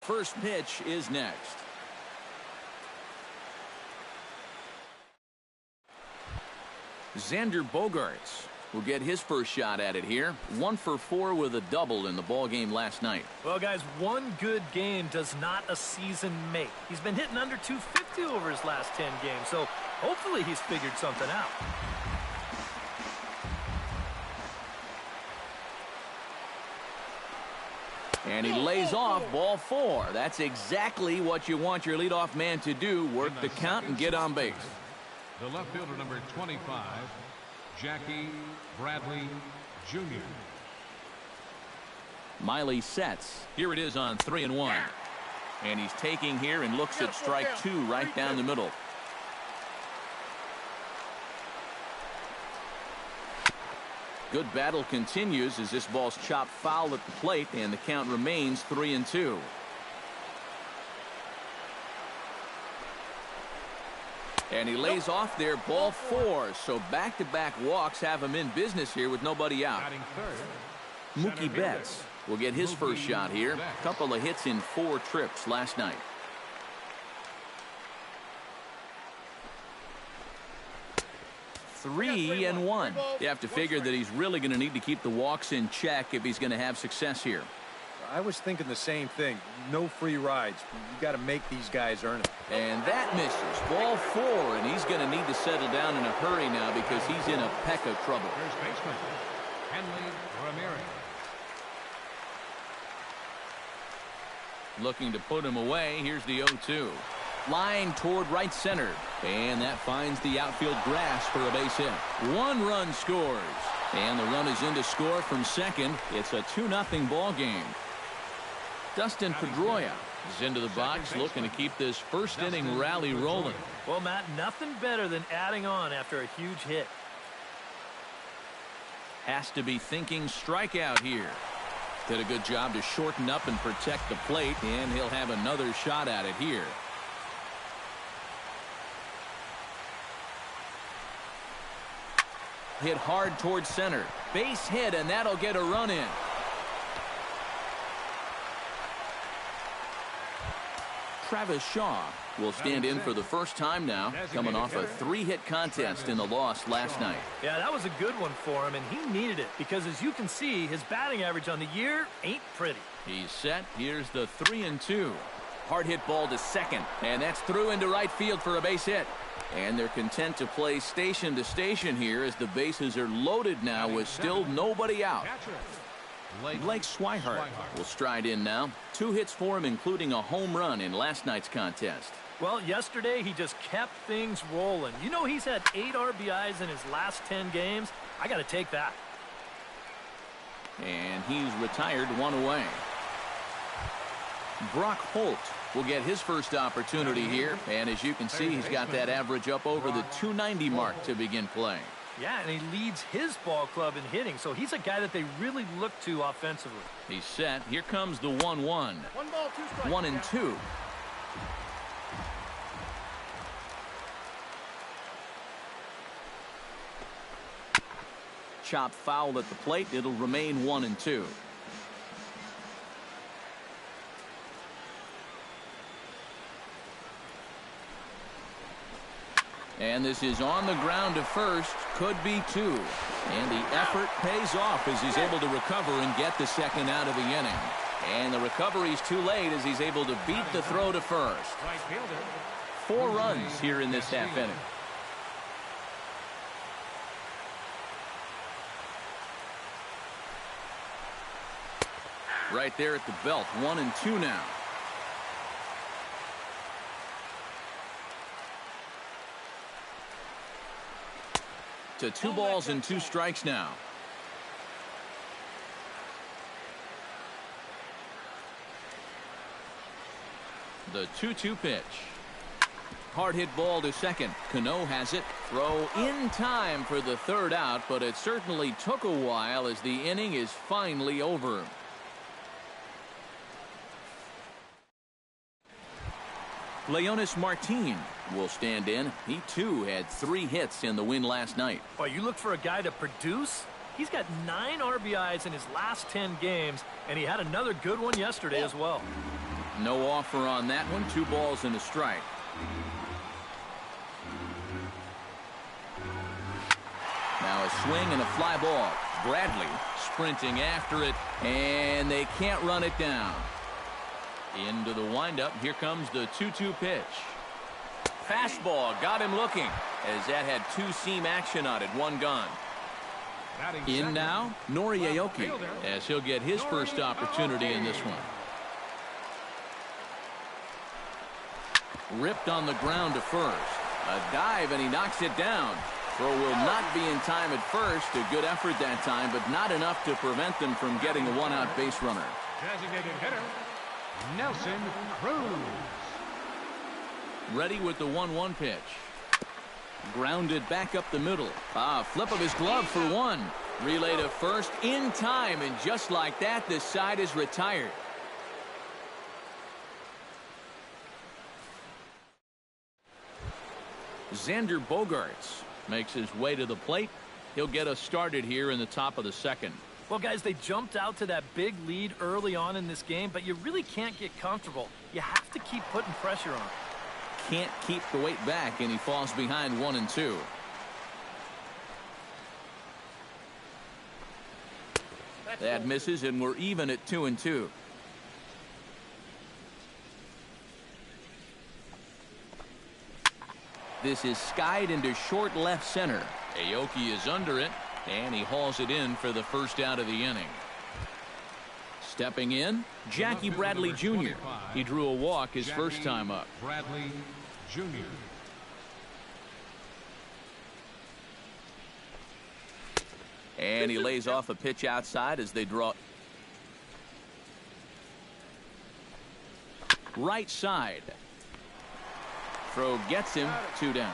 first pitch is next. Xander Bogaerts will get his first shot at it here. 1 for 4 with a double in the ball game last night. Well, guys, one good game does not a season make. He's been hitting under 250 over his last 10 games, so hopefully he's figured something out. And he lays off ball 4. That's exactly what you want your leadoff man to do. Work the count and get on base. The left fielder, number 25, Jackie Bradley Jr. Miley sets. Here it is on 3-1. And he's taking here and looks at strike 2 right down the middle. Good battle continues as this ball's chopped foul at the plate, and the count remains 3-2. And he lays off there, ball 4. So back-to-back walks have him in business here with nobody out. Mookie Betts will get his first shot here. A couple of hits in 4 trips last night. Three and 1. You have to figure that he's really going to need to keep the walks in check if he's going to have success here. I was thinking the same thing. No free rides. You got to make these guys earn it. And that misses. Ball 4, and he's going to need to settle down in a hurry now because he's in a peck of trouble. First baseman, Henley Ramirez. Looking to put him away. Here's the 0-2. Line toward right center. And that finds the outfield grass for a base hit. 1 run scores. And the run is in to score from second. It's a 2-0 ball game. Dustin Pedroia is into the box looking to keep this first inning rally rolling. Well, Matt, nothing better than adding on after a huge hit. Has to be thinking strikeout here. Did a good job to shorten up and protect the plate, and he'll have another shot at it here. Hit hard towards center. Base hit, and that'll get a run in. Travis Shaw will stand in for the first time now, coming off a 3-hit contest in the loss last night. Yeah, that was a good one for him, and he needed it because, as you can see, his batting average on the year ain't pretty. He's set. Here's the 3-2. Hard hit ball to second, and that's through into right field for a base hit. And they're content to play station to station here as the bases are loaded now with still nobody out. Blake Swihart will stride in now. 2 hits for him, including a home run in last night's contest. Well, yesterday he just kept things rolling. You know, he's had 8 RBIs in his last 10 games. I got to take that. And he's retired 1 away. Brock Holt will get his first opportunity here. And as you can see, he's got that average up over the 290 mark to begin playing. Yeah, and he leads his ball club in hitting, so he's a guy that they really look to offensively. He's set. Here comes the 1-1. 1 ball, 2 strikes. 1-2. Chop foul at the plate. It'll remain 1-2. And this is on the ground to first. Could be 2. And the effort pays off as he's able to recover and get the second out of the inning. And the recovery's too late as he's able to beat the throw to first. 4 runs here in this half inning. Right there at the belt. 1-2 now. To 2 balls and 2 strikes now. The 2-2 pitch. Hard hit ball to second. Cano has it. Throw in time for the 3rd out, but it certainly took a while as the inning is finally over. Leonis Martin will stand in. He too had 3 hits in the win last night. Well, you look for a guy to produce. He's got 9 RBIs in his last 10 games, and he had another good one yesterday as well. No offer on that one. 2 balls and a strike. Now a swing and a fly ball. Bradley sprinting after it, and they can't run it down. Into the windup. Here comes the 2-2 pitch. Fastball got him looking, as that had 2-seam action on it. 1 gone. In now, Nori Aoki, as he'll get his first opportunity in this one. Ripped on the ground to first. A dive, and he knocks it down. Throw will not be in time at first. A good effort that time, but not enough to prevent them from getting a 1-out base runner. Designated hitter, Nelson Cruz. Ready with the 1-1 pitch. Grounded back up the middle. Flip of his glove for 1. Relay to first in time, and just like that, this side is retired. Xander Bogaerts makes his way to the plate. He'll get us started here in the top of the second. Well, guys, they jumped out to that big lead early on in this game, but you really can't get comfortable. You have to keep putting pressure on. Can't keep the weight back, and he falls behind 1-2. That misses, and we're even at 2-2. This is skied into short left center. Aoki is under it, and he hauls it in for the first out of the inning. Stepping in, Jackie Bradley Jr. He drew a walk his first time up. Bradley Jr. And he lays off a pitch outside as they draw. Right side. Throw gets him. 2 down.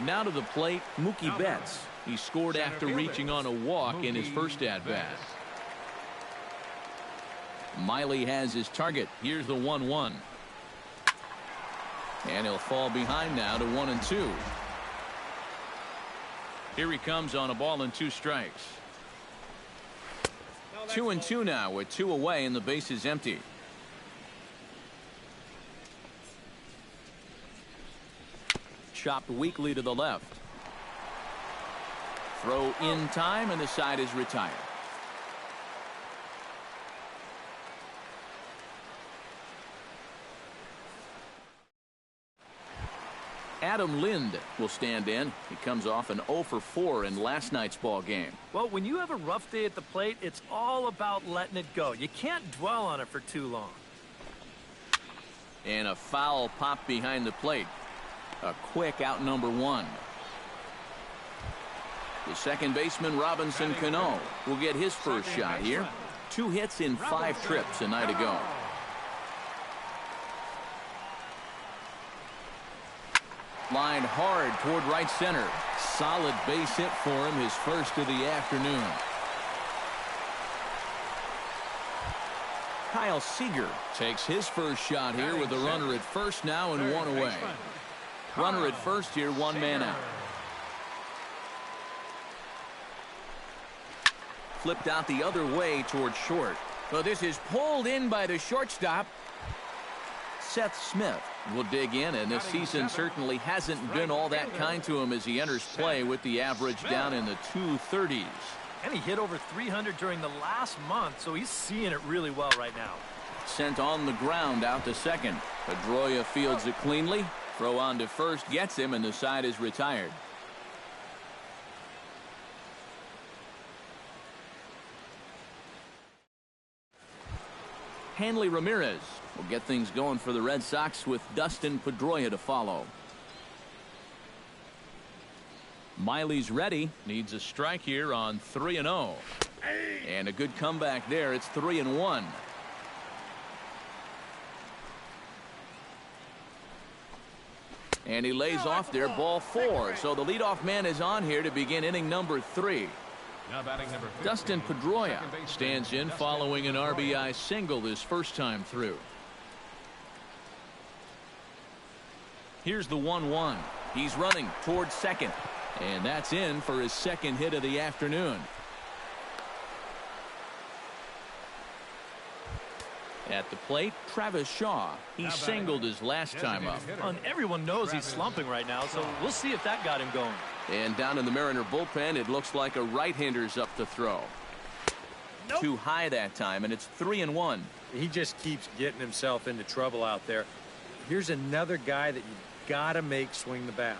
Now to the plate, Mookie Betts. He scored after reaching on a walk in his first at-bat. Miley has his target. Here's the 1-1. And he'll fall behind now to 1-2. Here he comes on a ball and 2 strikes. 2-2 now with 2 away and the base is empty. Chopped weakly to the left. Throw in time, and the side is retired. Adam Lind will stand in. He comes off an 0 for 4 in last night's ball game. Well, when you have a rough day at the plate, it's all about letting it go. You can't dwell on it for too long. And a foul pop behind the plate. A quick out number 1. The second baseman, Robinson Cano, will get his first shot here. 2 hits in 5 trips a night ago. Lined hard toward right center. Solid base hit for him, his first of the afternoon. Kyle Seager takes his first shot here with a runner at first now and 1 away. Runner at first here, 1 man out. Flipped out the other way toward short. So this is pulled in by the shortstop. Seth Smith will dig in, and this season certainly hasn't been all that kind to him as he enters play with the average down in the 230s. And he hit over 300 during the last month, so he's seeing it really well right now. Sent on the ground out to second. Pedroia fields it cleanly. Throw on to first gets him, and the side is retired. Hanley Ramirez will get things going for the Red Sox with Dustin Pedroia to follow. Miley's ready. Needs a strike here on 3-0. And a good comeback there. It's 3-1. And he lays off there, ball 4. So the leadoff man is on here to begin inning number 3. Now batting number 15, Dustin Pedroia stands in following an RBI single this first time through. Here's the 1-1. He's running towards second. And that's in for his second hit of the afternoon. At the plate, Travis Shaw. He singled his last time up. And everyone knows he's slumping right now, so we'll see if that got him going. And down in the Mariner bullpen, it looks like a right-hander's up to throw. Nope. Too high that time, and it's 3-1. He just keeps getting himself into trouble out there. Here's another guy that you've got to make swing the bat.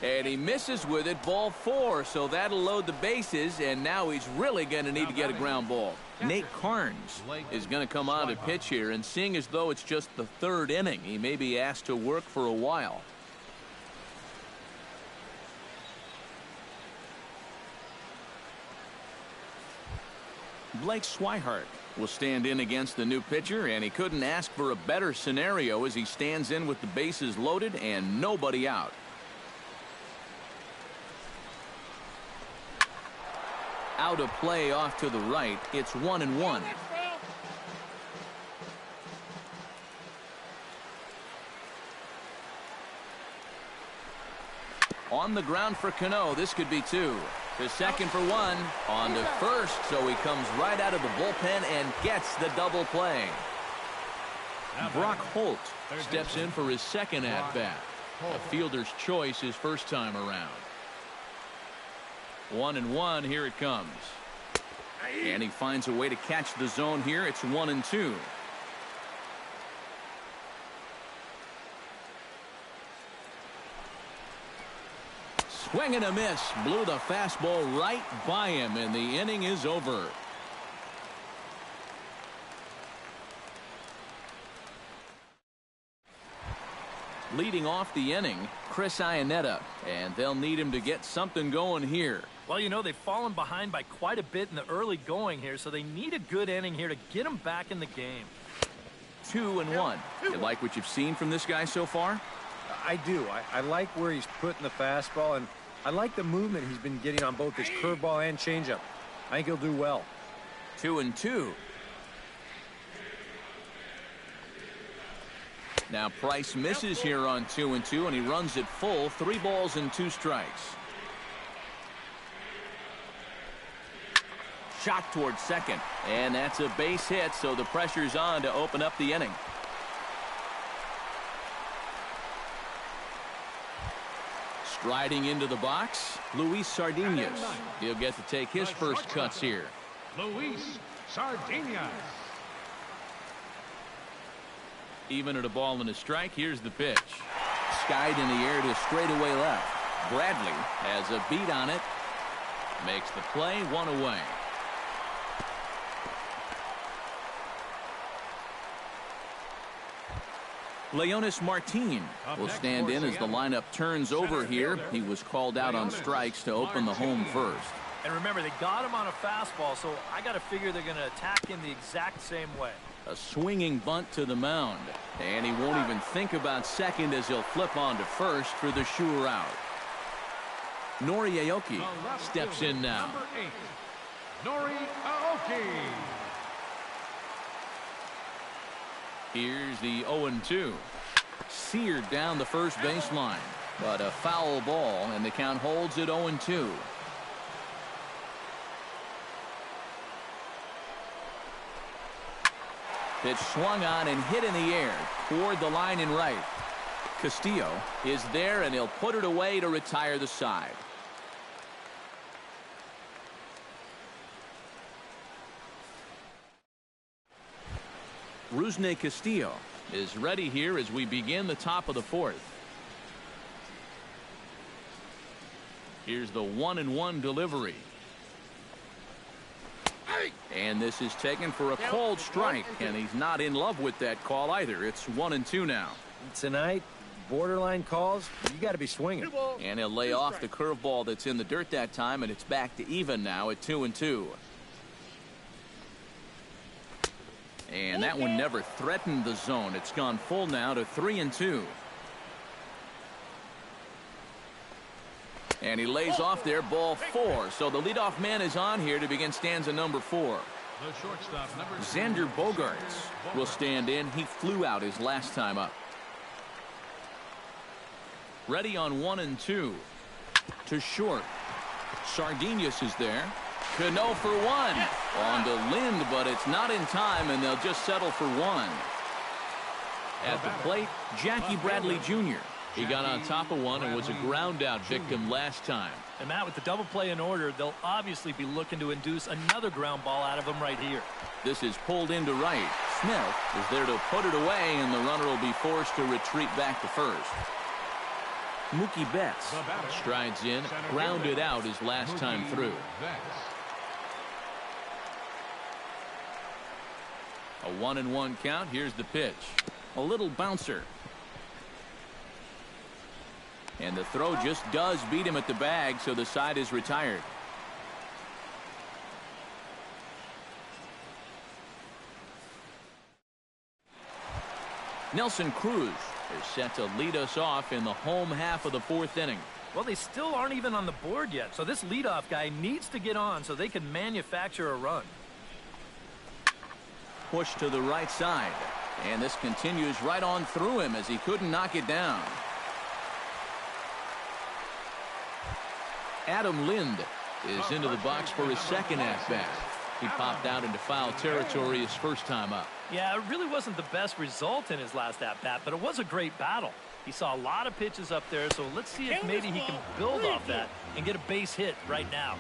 And he misses with it, ball 4, so that'll load the bases, and now he's really going to need to get a ground ball. Nate Carnes is going to come on to pitch here, and seeing as though it's just the 3rd inning, he may be asked to work for a while. Blake Swihart will stand in against the new pitcher, and he couldn't ask for a better scenario as he stands in with the bases loaded and nobody out. Out of play off to the right. It's 1-1. On the ground for Cano. This could be 2. To second for 1. On to first. So he comes right out of the bullpen and gets the double play. Brock Holt steps in for his second at-bat. A fielder's choice his first time around. 1-1. Here it comes. And he finds a way to catch the zone here. It's 1-2. Swing and a miss. Blew the fastball right by him, and the inning is over. Leading off the inning, Chris Iannetta, and they'll need him to get something going here. Well, you know, they've fallen behind by quite a bit in the early going here, so they need a good inning here to get them back in the game. 2-1. You like what you've seen from this guy so far? I do. I like where he's putting the fastball, and I like the movement he's been getting on both his curveball and changeup. I think he'll do well. 2-2. Now Price misses here on 2-2, and he runs it full. 3 balls and 2 strikes. Shot towards second, and that's a base hit, so the pressure's on to open up the inning. Striding into the box, Luis Sardinas. He'll get to take his first cuts here. Luis Sardinas. Even at a ball and a strike, here's the pitch. Skied in the air to straightaway left. Bradley has a beat on it. Makes the play, 1 away. Leonis Martin will stand in as the lineup turns over here. He was called out on strikes to open the home first. And remember, they got him on a fastball, so I got to figure they're going to attack him the exact same way. A swinging bunt to the mound, and he won't even think about second as he'll flip on to first for the sure out. Nori Aoki steps in now. Number 8, Nori Aoki. Here's the 0-2. Seared down the first baseline, but a foul ball, and the count holds at 0-2. Pitch swung on and hit in the air toward the line in right. Castillo is there, and he'll put it away to retire the side. Rusney Castillo is ready here as we begin the top of the 4th. Here's the 1-1 delivery. And this is taken for a called strike, and he's not in love with that call either. It's 1-2 now. Tonight, borderline calls, you got to be swinging. And he'll lay off the curveball that's in the dirt that time, and it's back to even now at 2-2. And that one never threatened the zone. It's gone full now to 3-2. And he lays off there, ball 4. So the leadoff man is on here to begin stanza number 4. The shortstop, number 2, Xander Bogaerts will stand in. He flew out his last time up. Ready on 1 and 2. To short. Sardinius is there. Cano for 1. On to Lind, but it's not in time, and they'll just settle for 1. At the plate, Jackie Bradley Jr. He got on top of one and was a ground-out victim last time. And Matt, with the double play in order, they'll obviously be looking to induce another ground ball out of him right here. This is pulled into right. Smith is there to put it away, and the runner will be forced to retreat back to first. Mookie Betts strides in, grounded out his last time through. A 1-1 count. Here's the pitch. A little bouncer. And the throw just does beat him at the bag, so the side is retired. Nelson Cruz is set to lead us off in the home half of the 4th inning. Well, they still aren't even on the board yet, so this leadoff guy needs to get on so they can manufacture a run. Push to the right side, and this continues right on through him as he couldn't knock it down. Adam Lind is into the box for his second at-bat. He popped out into foul territory his first time up. Yeah, it really wasn't the best result in his last at-bat, but it was a great battle. He saw a lot of pitches up there, so let's see if maybe he can build off that and get a base hit right now.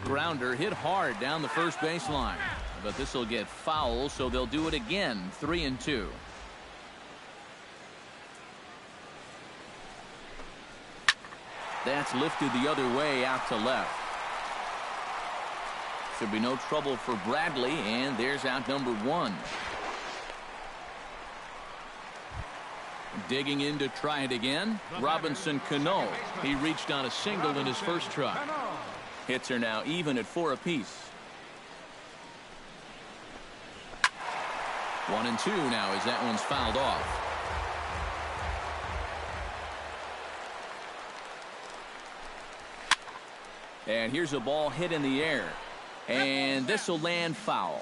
Grounder hit hard down the first baseline, but this will get foul, so they'll do it again. 3-2. That's lifted the other way out to left. Should be no trouble for Bradley, and there's out number 1. Digging in to try it again. Robinson Cano. He reached on a single in his first try. Hits are now even at 4 apiece. 1-2 now as that one's fouled off. And here's a ball hit in the air. And this will land foul.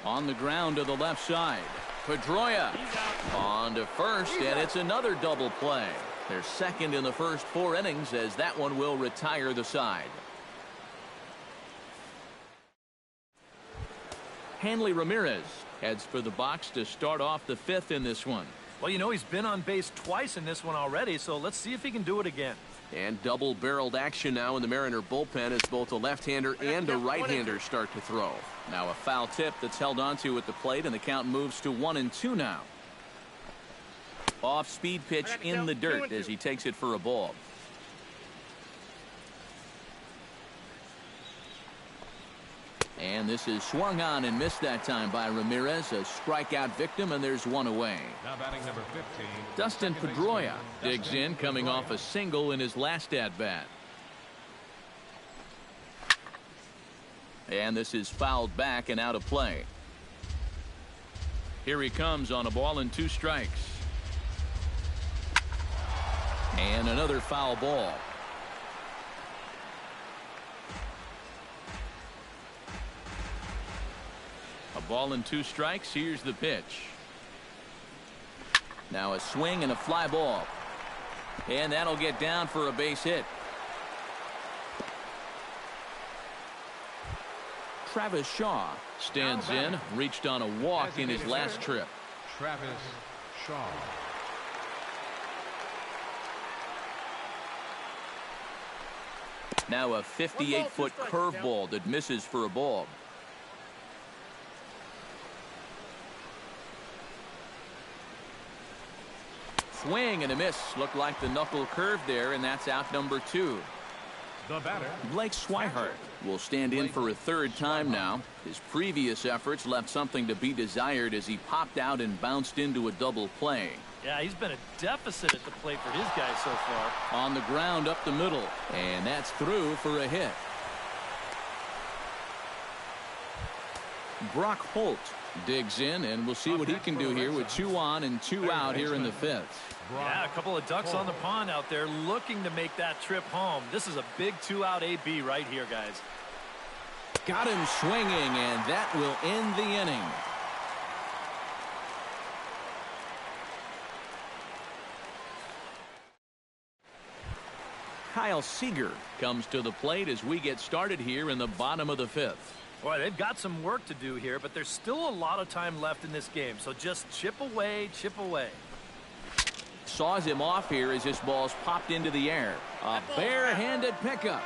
On the ground to the left side. Pedroia on to first, and it's another double play. They're second in the first 4 innings as that one will retire the side. Hanley Ramirez heads for the box to start off the 5th in this one. Well, you know, he's been on base twice in this one already, so let's see if he can do it again. And double-barreled action now in the Mariner bullpen as both a left-hander and a right-hander start to throw. Now a foul tip that's held onto at the plate, and the count moves to 1-2 now. Off-speed pitch in the dirt as he takes it for a ball. And this is swung on and missed that time by Ramirez. A strikeout victim, and there's one away. Now batting number 15. Dustin Pedroia digs in, coming off a single in his last at-bat. And this is fouled back and out of play. Here he comes on a ball and 2 strikes. And another foul ball. A ball and 2 strikes. Here's the pitch. Now a swing and a fly ball. And that'll get down for a base hit. Travis Shaw stands in, reached on a walk in his last trip. Travis Shaw. Now a 58-foot curveball that misses for a ball. Swing and a miss. Looked like the knuckle curve there, and that's out number 2. The batter, Blake Swihart will stand in for a 3rd time now. His previous efforts left something to be desired as he popped out and bounced into a double play. Yeah, he's been a deficit at the plate for his guys so far. On the ground up the middle, and that's through for a hit. Brock Holt digs in, and we'll see what he can do here with 2 on and 2 out here in the 5th. Yeah, a couple of ducks on the pond out there looking to make that trip home. This is a big 2-out AB right here, guys. Got him swinging, and that will end the inning. Kyle Seager comes to the plate as we get started here in the bottom of the 5th. Boy, they've got some work to do here, but there's still a lot of time left in this game. So just chip away, chip away. Saws him off here as this ball's popped into the air. A barehanded pickup.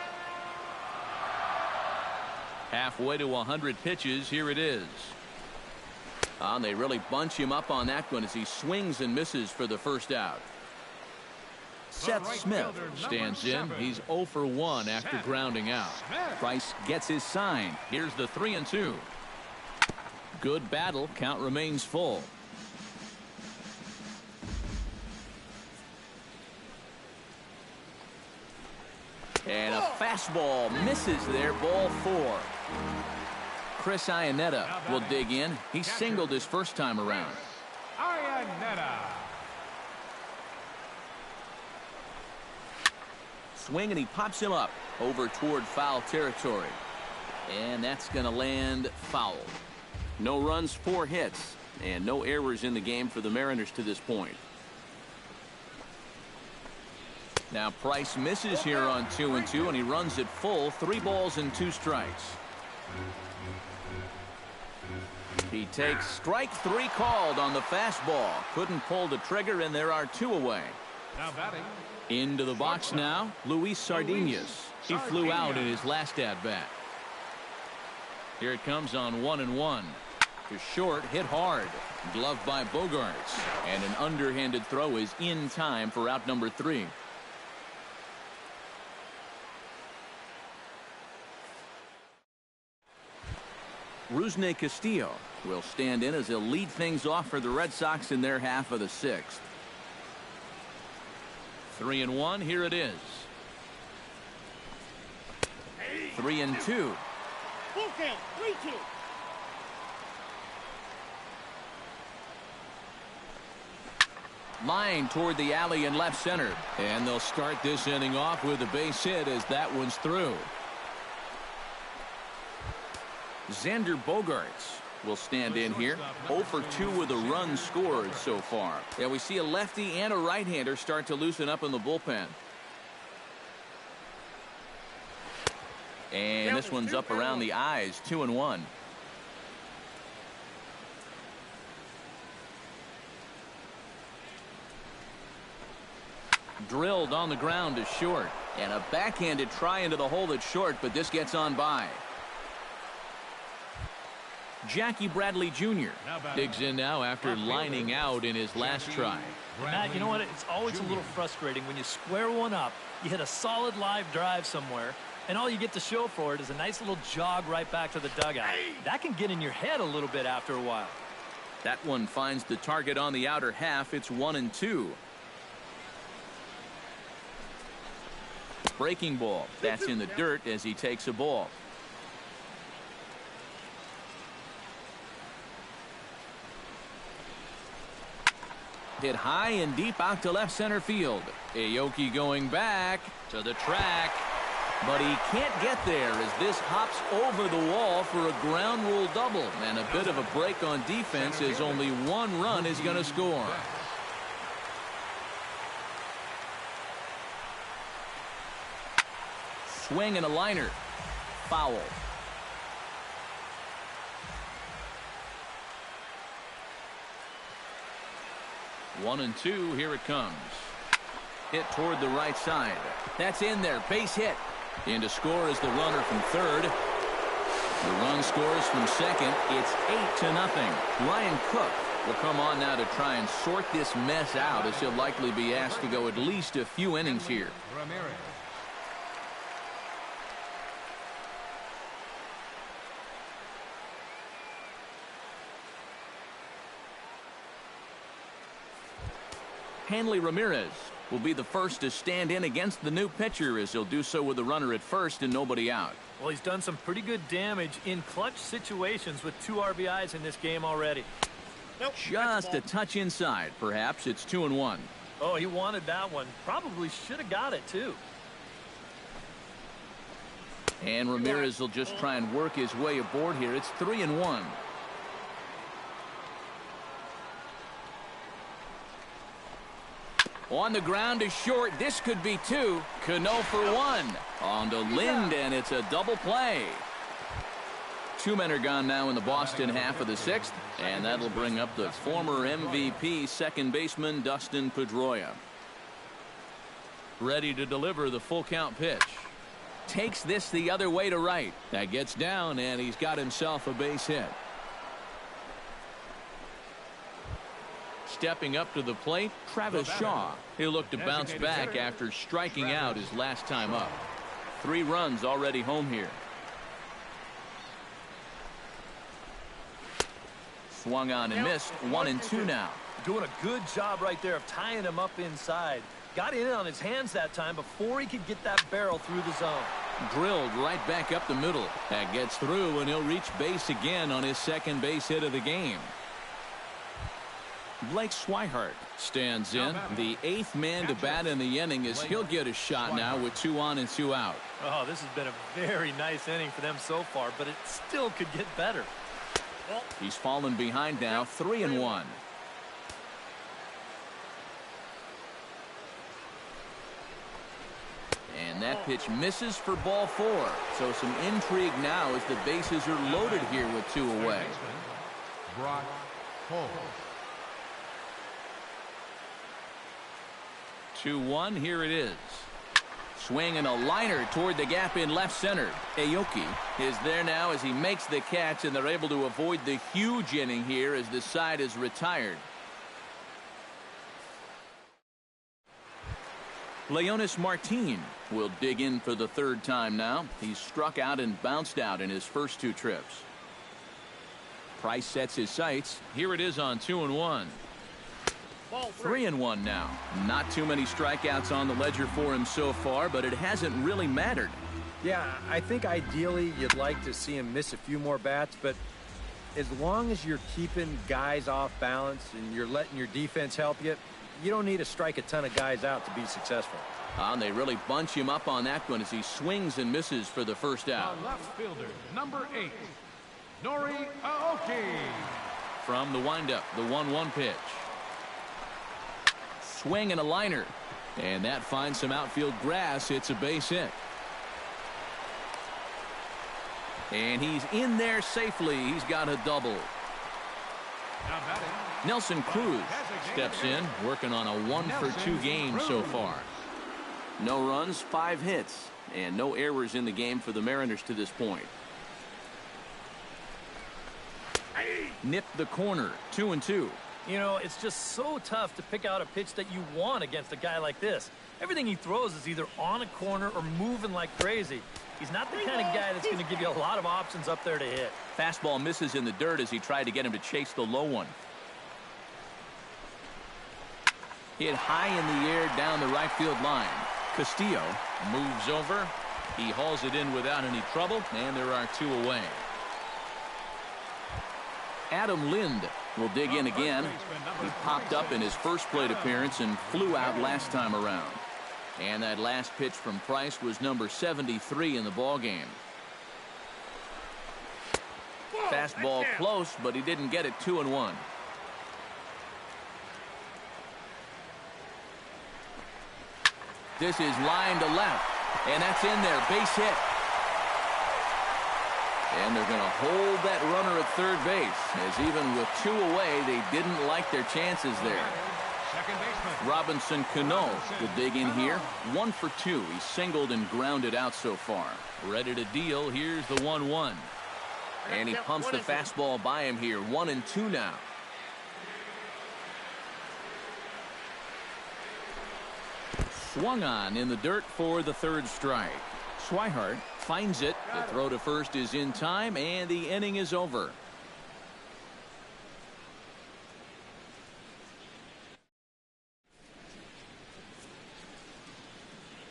Halfway to 100 pitches, here it is. And they really bunch him up on that one as he swings and misses for the first out. Seth Smith stands in. He's 0 for 1 after grounding out. Price gets his sign. Here's the 3-2. Good battle. Count remains full. And a fastball misses there. Ball 4. Chris Iannetta will dig in. He singled his first time around. Iannetta. Swing, and he pops him up over toward foul territory. And that's going to land foul. No runs, 4 hits, and no errors in the game for the Mariners to this point. Now Price misses here on 2-2, and he runs it full. 3 balls and 2 strikes. He takes strike 3 called on the fastball. Couldn't pull the trigger, and there are 2 away. Now batting. Into the box now, Luis Sardinas. He flew out in his last at-bat. Here it comes on 1-1. To short, hit hard. Gloved by Bogarts. And an underhanded throw is in time for out number 3. Rusney Castillo will stand in as he'll lead things off for the Red Sox in their half of the 6th. 3-1, here it is. 3-2. Full count, 3-2. Line toward the alley in left center. And they'll start this inning off with a base hit as that one's through. Xander Bogarts will stand in here. 0 for 2 with a run scored so far. Yeah, we see a lefty and a right-hander start to loosen up in the bullpen. And this one's up around the eyes. 2-1. Drilled on the ground to short. And a backhanded try into the hole at short, but this gets on by. Jackie Bradley Jr. digs in now after lining out in his last try. Matt, you know what? It's always a little frustrating when you square one up, you hit a solid live drive somewhere, and all you get to show for it is a nice little jog right back to the dugout. That can get in your head a little bit after a while. That one finds the target on the outer half. It's 1-2. Breaking ball. That's in the dirt as he takes a ball. Hit high and deep out to left center field. Aoki going back to the track, but he can't get there as this hops over the wall for a ground rule double. And a bit of a break on defense as only 1 run is going to score. Swing and a liner. Foul. 1-2, here it comes. Hit toward the right side. That's in there. Base hit. In to score is the runner from third. The run scores from second. It's 8-0. Ryan Cook will come on now to try and sort this mess out as he'll likely be asked to go at least a few innings here. Ramirez. Hanley Ramirez will be the first to stand in against the new pitcher as he'll do so with the runner at first and nobody out. Well, he's done some pretty good damage in clutch situations with 2 RBIs in this game already. Nope, Just a touch inside. Perhaps it's 2-1. Oh, he wanted that one. Probably should have got it, too. And Ramirez will just try and work his way aboard here. It's 3-1. On the ground is short. This could be 2. Cano for 1. On to Lind, and it's a double play. 2 men are gone now in the Boston half of the 6th, and that'll bring up the former MVP second baseman Dustin Pedroia. Ready to deliver the full count pitch. Takes this the other way to right. That gets down, and he's got himself a base hit. Stepping up to the plate, Travis Shaw. He'll look to bounce back after striking out his last time up. 3 runs already home here. Swung on and missed. 1-2 now. Doing a good job right there of tying him up inside. Got in on his hands that time before he could get that barrel through the zone. Drilled right back up the middle. That gets through, and he'll reach base again on his second base hit of the game. Blake Swihart stands in. The 8th man to bat in the inning as he'll get a shot now with 2 on and 2 out. Oh, this has been a very nice inning for them so far, but it still could get better. He's fallen behind now, 3-1. And that pitch misses for ball 4. So some intrigue now as the bases are loaded here with 2 away. Brock Holt. 2-1, here it is. Swing and a liner toward the gap in left center. Aoki is there now as he makes the catch, and they're able to avoid the huge inning here as the side is retired. Leonis Martin will dig in for the 3rd time now. He's struck out and bounced out in his first 2 trips. Price sets his sights. Here it is on 2-1. 3-1 now. Not too many strikeouts on the ledger for him so far, but it hasn't really mattered. Yeah, I think ideally you'd like to see him miss a few more bats, but as long as you're keeping guys off balance and you're letting your defense help you, you don't need to strike a ton of guys out to be successful. And they really bunch him up on that one as he swings and misses for the first out. Left fielder, number 8, Nori Aoki. From the windup, the 1-1 pitch. Swing and a liner. And that finds some outfield grass. It's a base hit. And he's in there safely. He's got a double. Now batting, Nelson Cruz steps in, working on a 1-for-2 game so far. No runs, 5 hits, and no errors in the game for the Mariners to this point. Nipped the corner, 2-2. You know, it's just so tough to pick out a pitch that you want against a guy like this. Everything he throws is either on a corner or moving like crazy. He's not the kind of guy that's going to give you a lot of options up there to hit. Fastball misses in the dirt as he tried to get him to chase the low one. Hit high in the air down the right field line. Castillo moves over. He hauls it in without any trouble, and there are 2 away. Adam Lind will dig in again. He popped up in his first plate appearance and flew out last time around. And that last pitch from Price was number 73 in the ballgame. Fastball close, but he didn't get it. 2-1. This is line to left, and that's in there. Base hit. And they're going to hold that runner at third base, as even with 2 away, they didn't like their chances there. Robinson Cano will dig in here. 1 for 2. He's singled and grounded out so far. Ready to deal. Here's the 1-1. And he pumps the fastball by him here. 1-2 now. Swung on in the dirt for the 3rd strike. Swihart finds it. The throw to first is in time, and the inning is over.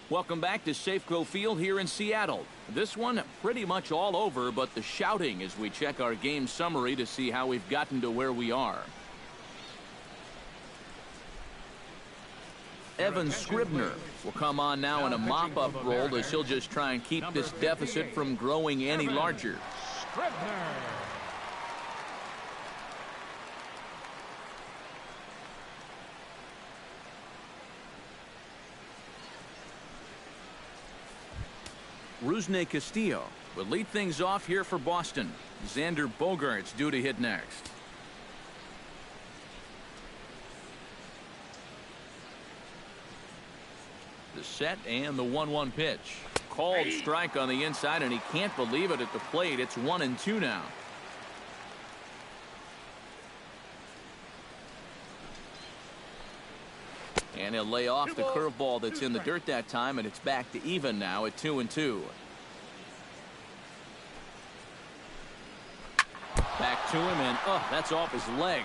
Welcome back to Safeco Field here in Seattle. This one pretty much all over, but the shouting as we check our game summary to see how we've gotten to where we are. Evan Scribner will come on now in a mop-up role as he'll just try and keep this deficit from growing any larger. Scribner. Rusney Castillo will lead things off here for Boston. Xander Bogaerts due to hit next. The set and the 1-1 pitch. Called strike on the inside, and he can't believe it at the plate. It's 1-2 now. And he'll lay off the curveball that's in the dirt that time, and it's back to even now at 2-2. Back to him, and that's off his leg.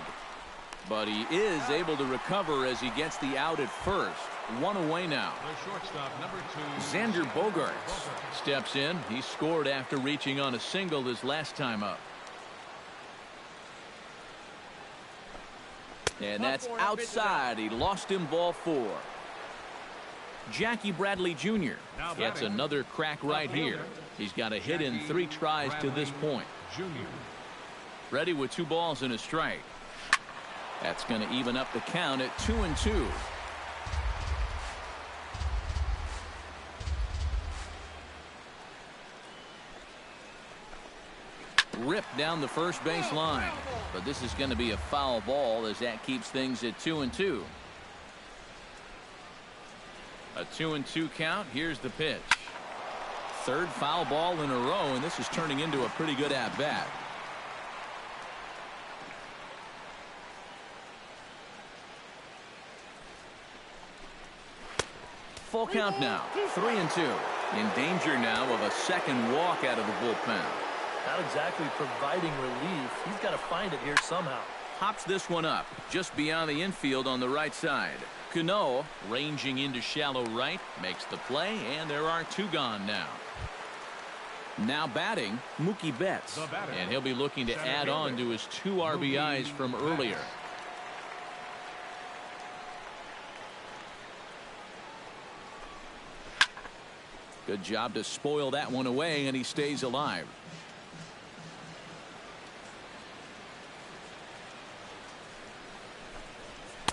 But he is able to recover as he gets the out at first. One away now. The shortstop, number 2. Xander Bogaerts steps in. He scored after reaching on a single his last time up. And that's outside. He lost him ball 4. Jackie Bradley Jr. gets another crack right here. He's got a hit in 3 tries to this point. Ready with 2 balls and a strike. That's going to even up the count at 2-2. Ripped down the first base line, but this is going to be a foul ball as that keeps things at 2-2. A 2-2 count. Here's the pitch. 3rd foul ball in a row, and this is turning into a pretty good at bat. Full count now. 3-2. In danger now of a second walk out of the bullpen. Not exactly providing relief. He's got to find it here somehow. Hops this one up just beyond the infield on the right side. Cano ranging into shallow right makes the play, and there are 2 gone now. Now batting, Mookie Betts, and he'll be looking to add on to his 2 RBIs from earlier. Good job to spoil that one away, and he stays alive.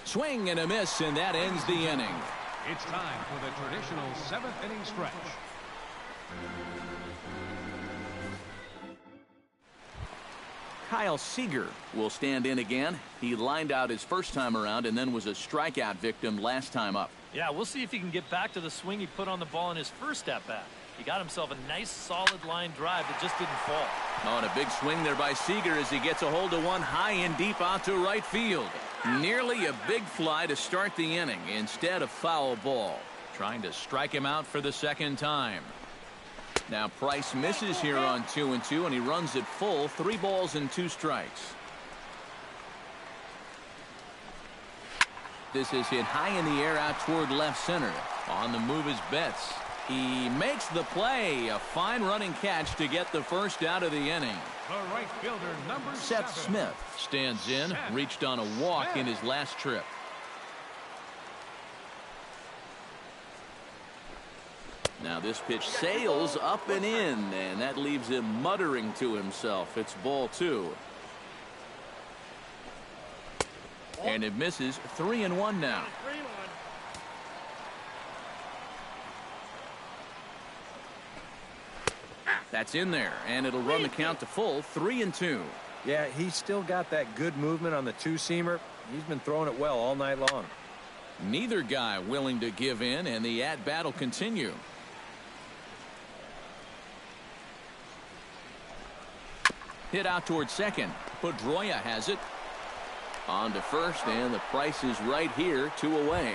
Swing and a miss, and that ends the inning. It's time for the traditional 7th inning stretch. Kyle Seager will stand in again. He lined out his first time around and then was a strikeout victim last time up. Yeah, we'll see if he can get back to the swing he put on the ball in his first at-bat. He got himself a nice solid line drive that just didn't fall. Oh, and a big swing there by Seager as he gets a hold of one high and deep out to right field. Nearly a big fly to start the inning instead of foul ball. Trying to strike him out for the second time. Now Price misses here on 2-2, and he runs it full. 3 balls and 2 strikes. This is hit high in the air out toward left center. On the move is Betts. He makes the play. A fine running catch to get the first out of the inning. The right fielder, number Seth 7. Smith stands in. Reached on a walk in his last trip. Now this pitch sails up and in, and that leaves him muttering to himself. It's ball 2. And it misses. 3-1 now. That's in there, and it'll run the count to full. 3-2. Yeah, he's still got that good movement on the 2-seamer. He's been throwing it well all night long. Neither guy willing to give in, and the at-bat will continue. Hit out towards second. Pedroia has it. On to first, and the Price is right here. 2 away.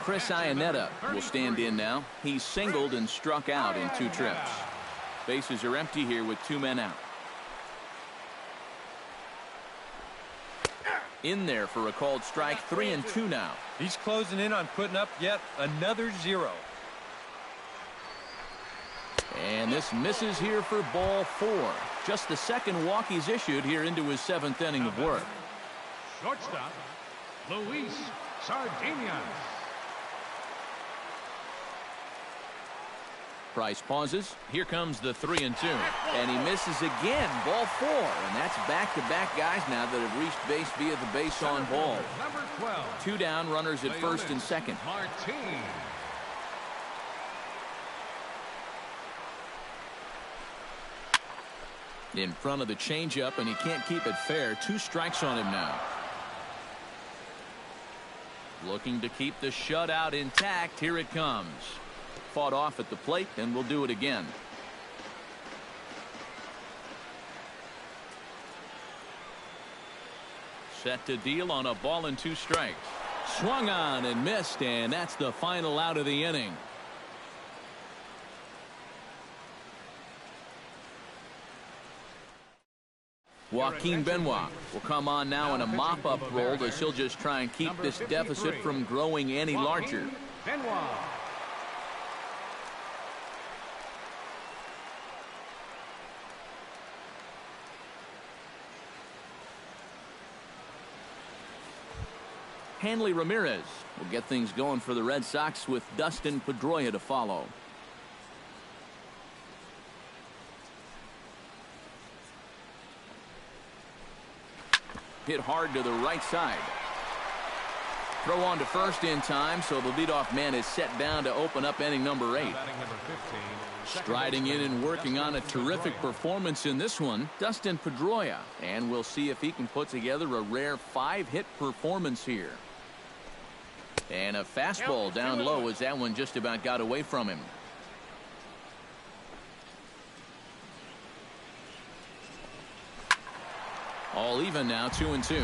Chris Iannetta will stand in now. He's singled and struck out in 2 trips. Bases are empty here with 2 men out. In there for a called strike. 3-2 now. He's closing in on putting up yet another 0. And this misses here for ball 4. Just the second walk he's issued here into his 7th inning of work. Shortstop, Luis Sardinas. Price pauses. Here comes the 3-2. And he misses again. Ball 4. And that's back-to-back guys now that have reached base via the base on ball. Number 12. 2 down, runners at first and second. Martin. In front of the changeup, and he can't keep it fair. 2 strikes on him now. Looking to keep the shutout intact. Here it comes. Fought off at the plate, and we'll do it again. Set to deal on a ball and 2 strikes. Swung on and missed, and that's the final out of the inning. Joaquin Benoit will come on now in a mop-up role as he'll just try and keep this deficit from growing any larger. Benoit. Hanley Ramirez will get things going for the Red Sox with Dustin Pedroia to follow. Hit hard to the right side. Throw on to first in time, so the leadoff man is set down to open up inning number 8. Striding in and working on a terrific performance in this one, Dustin Pedroia. And we'll see if he can put together a rare 5-hit performance here. And a fastball down low as that one just about got away from him. All even now, 2-2.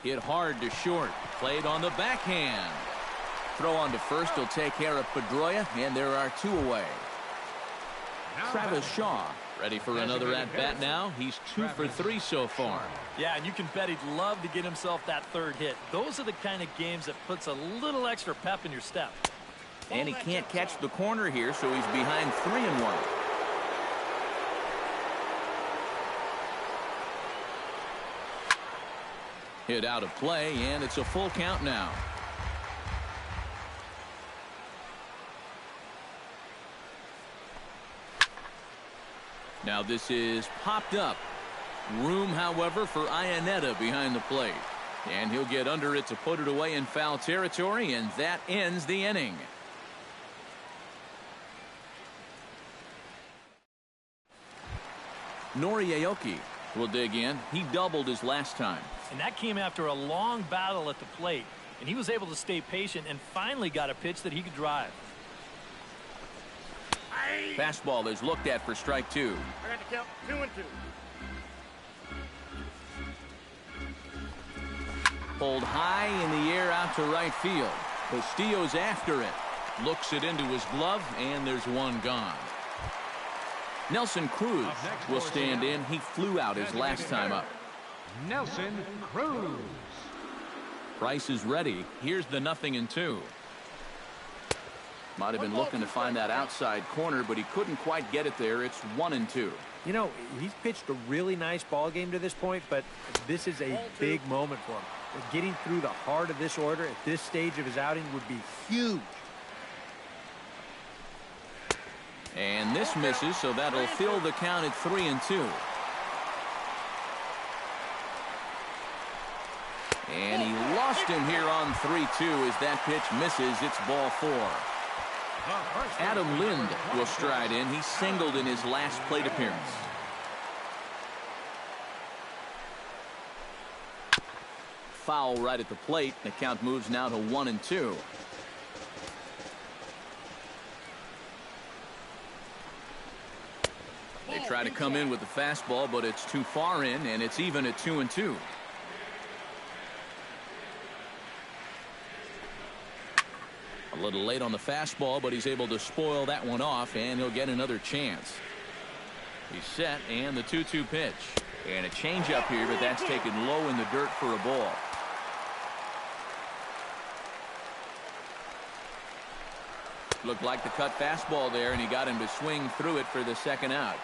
Hit hard to short. Played on the backhand. Throw on to first will take care of Pedroia, and there are 2 away. Travis Shaw ready for another at-bat now. He's 2 for 3 so far. Yeah, and you can bet he'd love to get himself that 3rd hit. Those are the kind of games that puts a little extra pep in your step. And he can't catch the corner here, so he's behind 3-1. Hit out of play, and it's a full count now. Now this is popped up. Room, however, for Iannetta behind the plate. And he'll get under it to put it away in foul territory, and that ends the inning. Nori Aoki will dig in. He doubled his last time. And that came after a long battle at the plate. And he was able to stay patient and finally got a pitch that he could drive. Fastball is looked at for strike 2. I got to count 2-2. Pulled high in the air out to right field. Castillo's after it. Looks it into his glove, and there's one gone. Nelson Cruz will stand in. He flew out his last time up. Nelson Cruz. Price is ready. Here's the 0-2. Might have been looking to find that outside corner, but he couldn't quite get it there. It's 1-2. You know, he's pitched a really nice ball game to this point, but this is a big moment for him. Getting through the heart of this order at this stage of his outing would be huge. And this misses, so that'll fill the count at 3-2. And he lost him here on 3-2 as that pitch misses. It's ball 4. Adam Lind will stride in. He singled in his last plate appearance. Foul right at the plate. The count moves now to 1-2. They try to come in with the fastball, but it's too far in, and it's even at 2-2. A little late on the fastball, but he's able to spoil that one off, and he'll get another chance. He's set, and the 2-2 pitch. And a changeup here, but that's taken low in the dirt for a ball. Looked like the cut fastball there, and he got him to swing through it for the second out.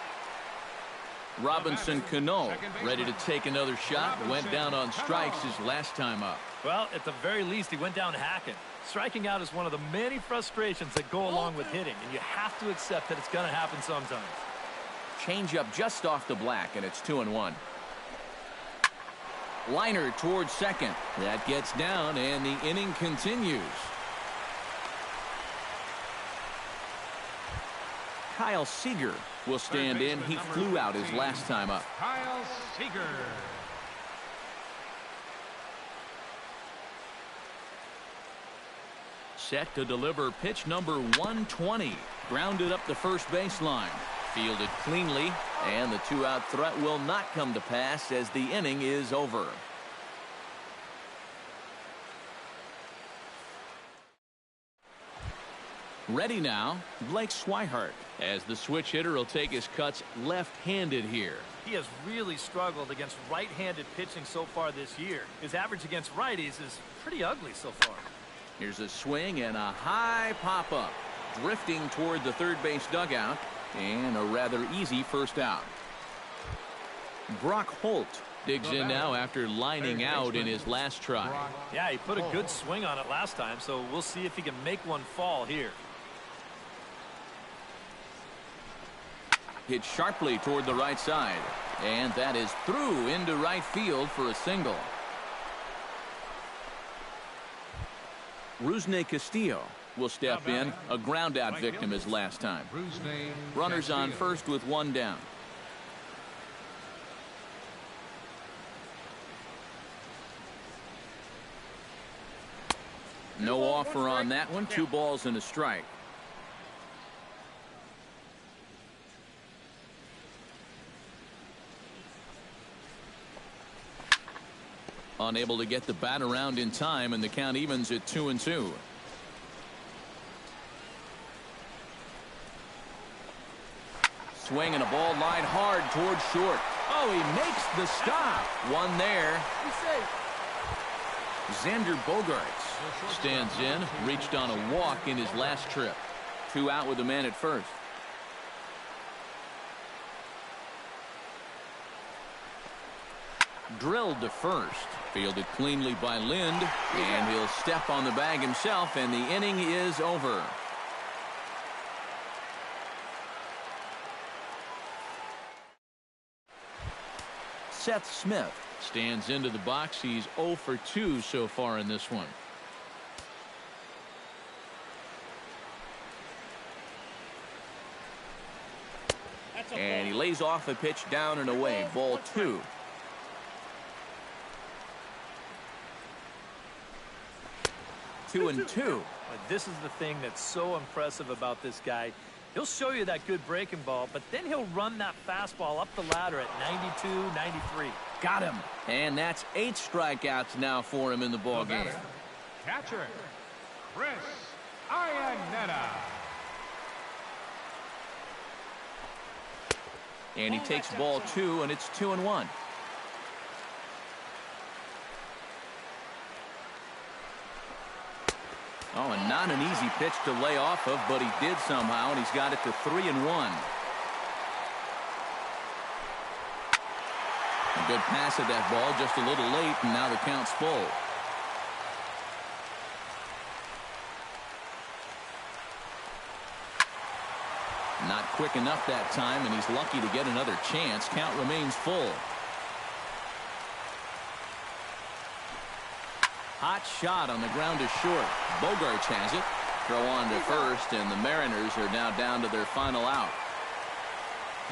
Robinson Cano ready to take another shot. Went down on strikes his last time up. Well, at the very least, he went down hacking. Striking out is one of the many frustrations that go along with hitting, and you have to accept that it's going to happen sometimes. Changeup just off the black, and it's 2-1. Liner towards second. That gets down, and the inning continues. Kyle Seager will stand in. He flew out his last time up. Kyle Seager. Set to deliver pitch number 120. Grounded up the first baseline. Fielded cleanly, and the 2-out threat will not come to pass as the inning is over. Ready now, Blake Swihart, as the switch hitter will take his cuts left-handed here. He has really struggled against right-handed pitching so far this year. His average against righties is pretty ugly so far. Here's a swing and a high pop-up. Drifting toward the third base dugout, and a rather easy first out. Brock Holt digs in now after lining out in his last try. Yeah, he put a good swing on it last time, so we'll see if he can make one fall here. Hit sharply toward the right side, and that is through into right field for a single. Rusney Castillo will step in, a ground out victim his last time. Runners on first with one down. No offer on that one. 2 balls and a strike. Unable to get the bat around in time, and the count evens at 2-2. Swing and a ball lined hard towards short. Oh, he makes the stop. One there. Xander Bogaerts stands in, reached on a walk in his last trip. 2 out with the man at first. Drilled to first. Fielded cleanly by Lind, and he'll step on the bag himself, and the inning is over. Seth Smith stands into the box. He's 0 for 2 so far in this one. And he lays off a pitch down and away. Ball 2. Two and two. This is the thing that's so impressive about this guy. He'll show you that good breaking ball, but then he'll run that fastball up the ladder at 92, 93. Got him. And that's 8 strikeouts now for him in the ball game. Catcher, Chris Iannetta. And he takes ball 2, and it's 2-1. Oh, and not an easy pitch to lay off of, but he did somehow, and he's got it to 3-1. A good pass at that ball, just a little late, and now the count's full. Not quick enough that time, and he's lucky to get another chance. Count remains full. Hot shot on the ground to short. Bogaerts has it. Throw on to first, and the Mariners are now down to their final out.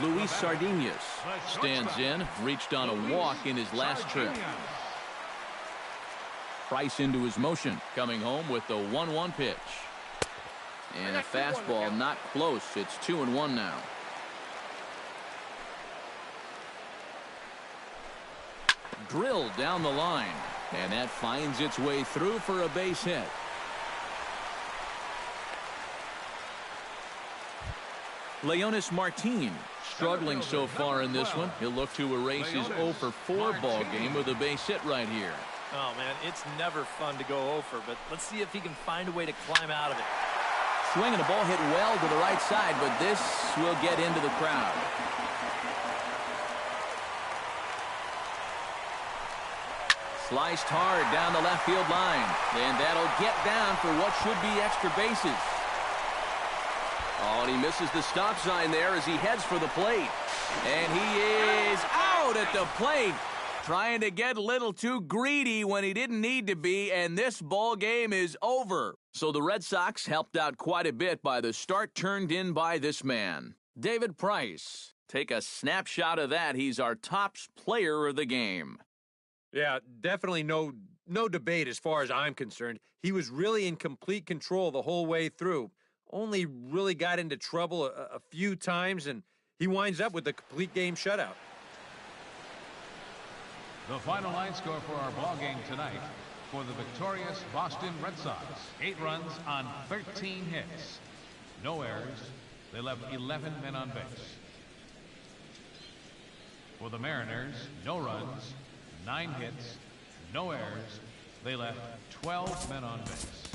Luis Sardinas stands in, reached on a walk in his last trip. Price into his motion, coming home with the 1-1 pitch. And a fastball not close. It's 2-1 now. Drilled down the line. And that finds its way through for a base hit. Leonis Martin Struggling so far in this one. He'll look to erase his 0 for 4 ball game with a base hit right here. Oh, man, it's never fun to go over, but let's see if he can find a way to climb out of it. Swinging a ball hit well to the right side, but this will get into the crowd. Sliced hard down the left field line, and that'll get down for what should be extra bases. Oh, and he misses the stop sign there as he heads for the plate. And he is out at the plate, trying to get a little too greedy when he didn't need to be, and this ball game is over. So the Red Sox helped out quite a bit by the start turned in by this man, David Price. Take a snapshot of that. He's our top player of the game. Yeah, definitely no debate as far as I'm concerned. He was really in complete control the whole way through. Only really got into trouble a few times, and he winds up with a complete game shutout. The final line score for our ball game tonight for the victorious Boston Red Sox. 8 runs on 13 hits. No errors. They left 11 men on base. For the Mariners, no runs, 9 hits, no errors. They left 12 men on base.